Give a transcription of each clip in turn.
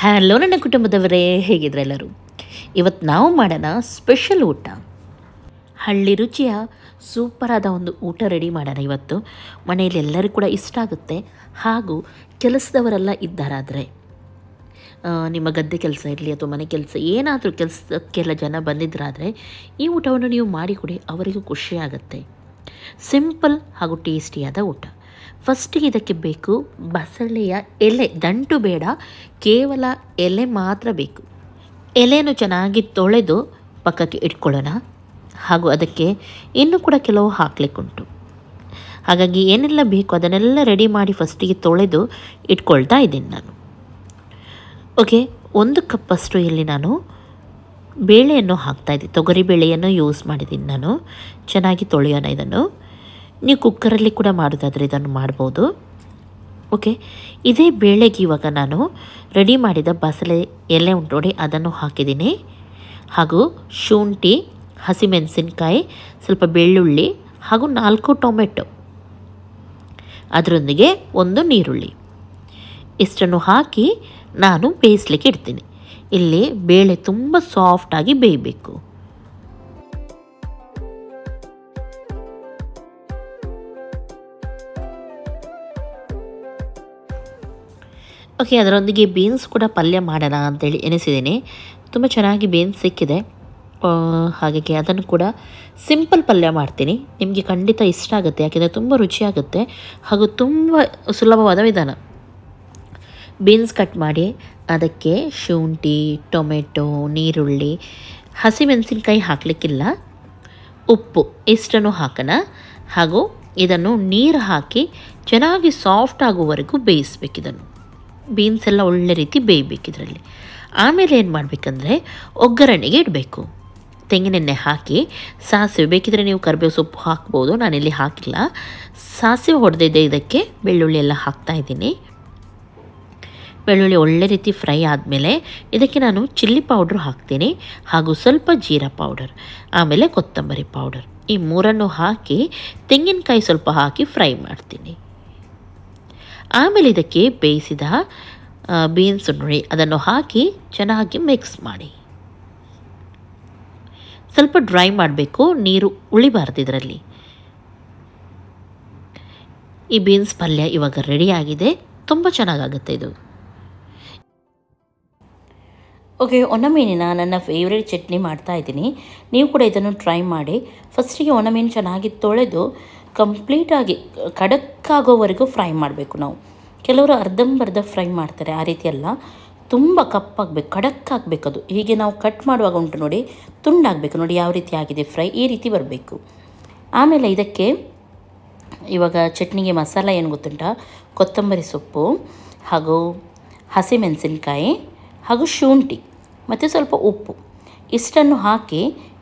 Hello ನನ್ನ ಕುಟುಂಬದವರೇ, ಹೇಗಿದ್ರೆ ಎಲ್ಲರೂ? ಇವತ್ತು ನಾವು ಮಾಡೋಣ ಸ್ಪೆಷಲ್ ಊಟ. ಹಳ್ಳಿ ರುಚಿಯ ಸೂಪರಾದ ಒಂದು ಊಟ ರೆಡಿ ಮಾಡೋಣ ಇವತ್ತು. ಮನೆಯಲ್ಲಿ ಎಲ್ಲರೂ ಕೂಡ ಇಷ್ಟ ಆಗುತ್ತೆ. ಹಾಗೂ ಕೆಲಸದವರೆಲ್ಲ ಇದ್ದಾರಾದರೆ, ನಿಮ್ಮ ಗದ್ದೆ ಕೆಲಸ ಇರಲಿ ಅಥವಾ ಮನೆ ಕೆಲಸ ಏನಾದರೂ ಕೆಲಸಕ್ಕೆಲ್ಲ ಜನ ಬಂದಿದ್ದರಾದರೆ ಈ ಊಟವನ್ನು ನೀವು ಮಾಡಿಕೊಡಿ, ಅವರಿಗೂ ಖುಷಿಯಾಗುತ್ತೆ. ಸಿಂಪಲ್ ಹಾಗೂ ಟೇಸ್ಟಿಯಾದ ಊಟ. ಫಸ್ಟಿಗೆ ಇದಕ್ಕೆ ಬೇಕು ಬಸಳೆಯ ಎಲೆ, ದಂಟು ಬೇಡ, ಕೇವಲ ಎಲೆ ಮಾತ್ರ ಬೇಕು. ಎಲೆಯನ್ನು ಚೆನ್ನಾಗಿ ತೊಳೆದು ಪಕ್ಕಕ್ಕೆ ಇಟ್ಕೊಳ್ಳೋಣ. ಹಾಗೂ ಅದಕ್ಕೆ ಇನ್ನೂ ಕೂಡ ಕೆಲವು ಹಾಕಲಿಕ್ಕುಂಟು. ಹಾಗಾಗಿ ಏನೆಲ್ಲ ಬೇಕು ಅದನ್ನೆಲ್ಲ ರೆಡಿ ಮಾಡಿ ಫಸ್ಟಿಗೆ ತೊಳೆದು ಇಟ್ಕೊಳ್ತಾ ಇದ್ದೀನಿ ನಾನು. ಓಕೆ, 1 ಕಪ್ಪಷ್ಟು ಇಲ್ಲಿ ನಾನು ಬೇಳೆಯನ್ನು ಹಾಕ್ತಾಯಿದ್ದೀನಿ. ತೊಗರಿ ಬೇಳೆಯನ್ನು ಯೂಸ್ ಮಾಡಿದ್ದೀನಿ ನಾನು. ಚೆನ್ನಾಗಿ ತೊಳೆಯೋಣ ಇದನ್ನು. ನೀವು ಕುಕ್ಕರಲ್ಲಿ ಕೂಡ ಮಾಡೋದಾದರೆ ಇದನ್ನು ಮಾಡ್ಬೋದು. ಓಕೆ, ಇದೇ ಬೇಳೆಗೆ ಇವಾಗ ನಾನು ರೆಡಿ ಮಾಡಿದ ಬಸಳೆ ಎಲೆ ಉಂಟು ನೋಡಿ, ಅದನ್ನು ಹಾಕಿದ್ದೀನಿ. ಹಾಗೂ ಶುಂಠಿ, ಹಸಿಮೆಣಸಿನ್ಕಾಯಿ, ಸ್ವಲ್ಪ ಬೆಳ್ಳುಳ್ಳಿ ಹಾಗೂ 4 ಟೊಮೆಟೊ, ಅದರೊಂದಿಗೆ 1 ನೀರುಳ್ಳಿ, ಇಷ್ಟನ್ನು ಹಾಕಿ ನಾನು ಬೇಯಿಸ್ಲಿಕ್ಕೆ ಇಡ್ತೀನಿ. ಇಲ್ಲಿ ಬೇಳೆ ತುಂಬ ಸಾಫ್ಟಾಗಿ ಬೇಯಬೇಕು. ಓಕೆ, ಅದರೊಂದಿಗೆ ಬೀನ್ಸ್ ಕೂಡ ಪಲ್ಯ ಮಾಡೋಣ ಅಂತೇಳಿ ಎನಿಸಿದ್ದೀನಿ. ತುಂಬ ಚೆನ್ನಾಗಿ ಬೀನ್ಸ್ ಸಿಕ್ಕಿದೆ. ಹಾಗಾಗಿ ಅದನ್ನು ಕೂಡ ಸಿಂಪಲ್ ಪಲ್ಯ ಮಾಡ್ತೀನಿ. ನಿಮಗೆ ಖಂಡಿತ ಇಷ್ಟ ಆಗುತ್ತೆ, ಯಾಕೆಂದರೆ ತುಂಬ ರುಚಿಯಾಗುತ್ತೆ ಹಾಗೂ ತುಂಬ ಸುಲಭವಾದ ವಿಧಾನ. ಬೀನ್ಸ್ ಕಟ್ ಮಾಡಿ ಅದಕ್ಕೆ ಶುಂಠಿ, ಟೊಮೆಟೊ, ನೀರುಳ್ಳಿ, ಹಸಿಮೆಣಸಿನ್ಕಾಯಿ ಹಾಕಲಿಕ್ಕಿಲ್ಲ, ಉಪ್ಪು ಇಷ್ಟನ್ನು ಹಾಕೋಣ. ಹಾಗೂ ಇದನ್ನು ನೀರು ಹಾಕಿ ಚೆನ್ನಾಗಿ ಸಾಫ್ಟ್ ಆಗುವವರೆಗೂ ಬೇಯಿಸ್ಬೇಕಿದನ್ನು. ಬೀನ್ಸ್ ಎಲ್ಲ ಒಳ್ಳೆ ರೀತಿ ಬೇಯಬೇಕಿದ್ರಲ್ಲಿ. ಆಮೇಲೆ ಏನು ಮಾಡಬೇಕಂದ್ರೆ ಒಗ್ಗರಣೆಗೆ ಇಡಬೇಕು. ತೆಂಗಿನೆಣ್ಣೆ ಹಾಕಿ ಸಾಸಿವೆ, ಬೇಕಿದ್ರೆ ನೀವು ಕರಿಬೇವು ಸೊಪ್ಪು ಹಾಕ್ಬೋದು, ನಾನಿಲ್ಲಿ ಹಾಕಿಲ್ಲ. ಸಾಸಿವೆ ಹೊಡೆದಿದ್ದೆ, ಇದಕ್ಕೆ ಬೆಳ್ಳುಳ್ಳಿ ಎಲ್ಲ ಹಾಕ್ತಾಯಿದ್ದೀನಿ. ಬೆಳ್ಳುಳ್ಳಿ ಒಳ್ಳೆ ರೀತಿ ಫ್ರೈ ಆದಮೇಲೆ ಇದಕ್ಕೆ ನಾನು ಚಿಲ್ಲಿ ಪೌಡ್ರ್ ಹಾಕ್ತೀನಿ ಹಾಗೂ ಸ್ವಲ್ಪ ಜೀರಾ ಪೌಡರ್, ಆಮೇಲೆ ಕೊತ್ತಂಬರಿ ಪೌಡರ್, ಈ 3 ಹಾಕಿ ತೆಂಗಿನಕಾಯಿ ಸ್ವಲ್ಪ ಹಾಕಿ ಫ್ರೈ ಮಾಡ್ತೀನಿ. ಆಮೇಲೆ ಇದಕ್ಕೆ ಬೇಯಿಸಿದ ಬೀನ್ಸ್ ನೋಡಿ ಅದನ್ನು ಹಾಕಿ ಚೆನ್ನಾಗಿ ಮಿಕ್ಸ್ ಮಾಡಿ. ಸ್ವಲ್ಪ ಡ್ರೈ ಮಾಡಬೇಕು, ನೀರು ಉಳಿಬಾರ್ದು ಇದರಲ್ಲಿ. ಈ ಬೀನ್ಸ್ ಪಲ್ಯ ಇವಾಗ ರೆಡಿಯಾಗಿದೆ. ತುಂಬ ಚೆನ್ನಾಗಾಗುತ್ತೆ ಇದು. ಓಕೆ, ಒಣಮೀನಿನ ನನ್ನ ಫೇವ್ರೇಟ್ ಚಟ್ನಿ ಮಾಡ್ತಾಯಿದ್ದೀನಿ. ನೀವು ಕೂಡ ಇದನ್ನು ಟ್ರೈ ಮಾಡಿ. ಫಸ್ಟಿಗೆ ಒಣಮೀನು ಚೆನ್ನಾಗಿ ತೊಳೆದು ಕಂಪ್ಲೀಟಾಗಿ ಖಡಕ್ಕಾಗೋವರೆಗೂ ಫ್ರೈ ಮಾಡಬೇಕು ನಾವು. ಕೆಲವರು ಅರ್ಧಂಬರ್ಧ ಫ್ರೈ ಮಾಡ್ತಾರೆ, ಆ ರೀತಿ ಅಲ್ಲ. ತುಂಬ ಕಪ್ಪಾಗಬೇಕು, ಖಡಕ್ಕಾಗಬೇಕು ಅದು. ಹೀಗೆ ನಾವು ಕಟ್ ಮಾಡುವಾಗ ಉಂಟು ನೋಡಿ, ತುಂಡಾಗಬೇಕು ನೋಡಿ, ಯಾವ ರೀತಿ ಆಗಿದೆ ಫ್ರೈ, ಈ ರೀತಿ ಬರಬೇಕು. ಆಮೇಲೆ ಇದಕ್ಕೆ ಇವಾಗ ಚಟ್ನಿಗೆ ಮಸಾಲ ಏನು ಗೊತ್ತುಂಟಾ, ಕೊತ್ತಂಬರಿ ಸೊಪ್ಪು ಹಾಗೂ ಹಸಿಮೆಣಸಿನ್ಕಾಯಿ ಹಾಗೂ ಶುಂಠಿ ಮತ್ತು ಸ್ವಲ್ಪ ಉಪ್ಪು ಇಷ್ಟನ್ನು ಹಾಕಿ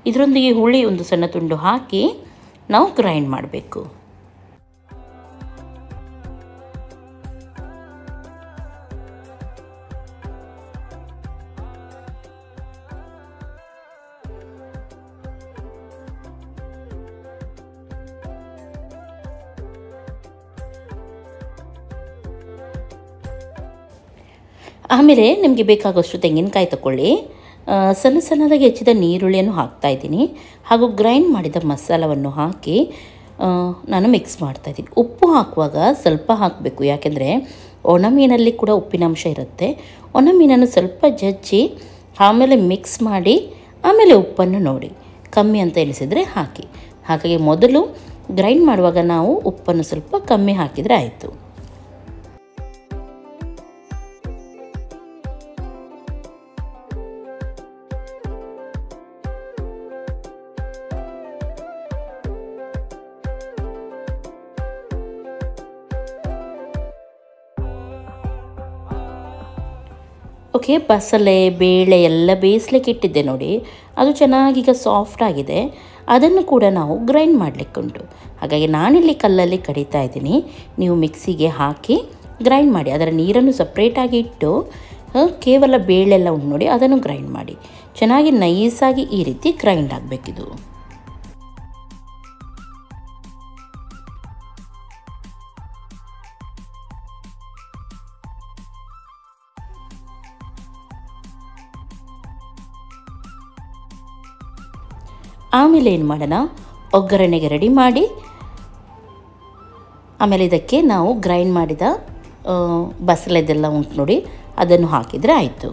ಇದರೊಂದಿಗೆ ಹುಳಿ 1 ಸಣ್ಣ ತುಂಡು ಹಾಕಿ ನಾವು ಗ್ರೈಂಡ್ ಮಾಡಬೇಕು. ಆಮೇಲೆ ನಿಮಗೆ ಬೇಕಾಗೋಷ್ಟು ತೆಂಗಿನಕಾಯಿ ತಗೊಳ್ಳಿ. ಸಣ್ಣ ಸಣ್ಣದಾಗಿ ಹೆಚ್ಚಿದ ನೀರುಳ್ಳಿಯನ್ನು ಹಾಕ್ತಾಯಿದ್ದೀನಿ ಹಾಗೂ ಗ್ರೈಂಡ್ ಮಾಡಿದ ಮಸಾಲವನ್ನು ಹಾಕಿ ನಾನು ಮಿಕ್ಸ್ ಮಾಡ್ತಾಯಿದ್ದೀನಿ. ಉಪ್ಪು ಹಾಕುವಾಗ ಸ್ವಲ್ಪ ಹಾಕಬೇಕು, ಯಾಕೆಂದರೆ ಒಣಮೀನಲ್ಲಿ ಕೂಡ ಉಪ್ಪಿನಂಶ ಇರುತ್ತೆ. ಒಣಮೀನನ್ನು ಸ್ವಲ್ಪ ಜಜ್ಜಿ ಆಮೇಲೆ ಮಿಕ್ಸ್ ಮಾಡಿ ಆಮೇಲೆ ಉಪ್ಪನ್ನು ನೋಡಿ ಕಮ್ಮಿ ಅಂತ ಎನಿಸಿದರೆ ಹಾಕಿ. ಹಾಗಾಗಿ ಮೊದಲು ಗ್ರೈಂಡ್ ಮಾಡುವಾಗ ನಾವು ಉಪ್ಪನ್ನು ಸ್ವಲ್ಪ ಕಮ್ಮಿ ಹಾಕಿದರೆ ಆಯಿತು. ಓಕೆ, ಬಸಳೆ ಬೇಳೆ ಎಲ್ಲ ಬೇಯಿಸ್ಲಿಕ್ಕೆ ಇಟ್ಟಿದ್ದೆ ನೋಡಿ, ಅದು ಚೆನ್ನಾಗೀಗ ಸಾಫ್ಟ್ ಆಗಿದೆ. ಅದನ್ನು ಕೂಡ ನಾವು ಗ್ರೈಂಡ್ ಮಾಡಲಿಕ್ಕುಂಟು. ಹಾಗಾಗಿ ನಾನಿಲ್ಲಿ ಕಲ್ಲಲ್ಲಿ ಕಡಿತಾ ಇದ್ದೀನಿ. ನೀವು ಮಿಕ್ಸಿಗೆ ಹಾಕಿ ಗ್ರೈಂಡ್ ಮಾಡಿ, ಅದರ ನೀರನ್ನು ಸಪ್ರೇಟಾಗಿ ಇಟ್ಟು ಕೇವಲ ಬೇಳೆಲ್ಲ ಉಂಟು ನೋಡಿ ಅದನ್ನು ಗ್ರೈಂಡ್ ಮಾಡಿ. ಚೆನ್ನಾಗಿ ನೈಸಾಗಿ ಈ ರೀತಿ ಗ್ರೈಂಡ್ ಆಗಬೇಕಿದು. ಆಮೇಲೆ ಏನು ಮಾಡೋಣ, ಒಗ್ಗರಣೆಗೆ ರೆಡಿ ಮಾಡಿ ಆಮೇಲೆ ಇದಕ್ಕೆ ನಾವು ಗ್ರೈಂಡ್ ಮಾಡಿದ ಬಸಳೆದೆಲ್ಲ ಉಂಟು ನೋಡಿ, ಅದನ್ನು ಹಾಕಿದರೆ ಆಯಿತು.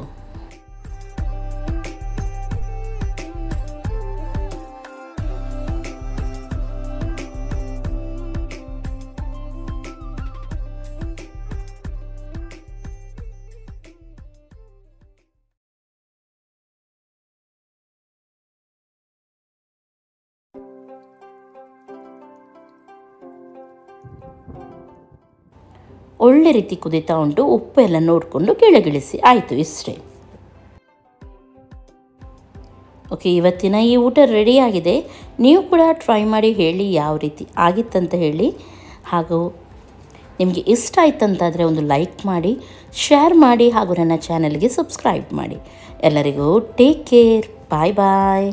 ಒಳ್ಳೆ ರೀತಿ ಕುದೀತಾ ಉಂಟು, ಉಪ್ಪು ಎಲ್ಲ ನೋಡಿಕೊಂಡು ಕೆಳಗಿಳಿಸಿ, ಆಯಿತು, ಇಷ್ಟೇ. ಓಕೆ, ಇವತ್ತಿನ ಈ ಊಟ ರೆಡಿಯಾಗಿದೆ. ನೀವು ಕೂಡ ಟ್ರೈ ಮಾಡಿ ಹೇಳಿ ಯಾವ ರೀತಿ ಆಗಿತ್ತಂತ ಹೇಳಿ. ಹಾಗೂ ನಿಮಗೆ ಇಷ್ಟ ಆಯ್ತಂತಾದರೆ ಒಂದು ಲೈಕ್ ಮಾಡಿ, ಶೇರ್ ಮಾಡಿ, ಹಾಗೂ ನನ್ನ ಚಾನಲ್ಗೆ ಸಬ್ಸ್ಕ್ರೈಬ್ ಮಾಡಿ. ಎಲ್ಲರಿಗೂ ಟೇಕ್ ಕೇರ್, ಬಾಯ್ ಬಾಯ್.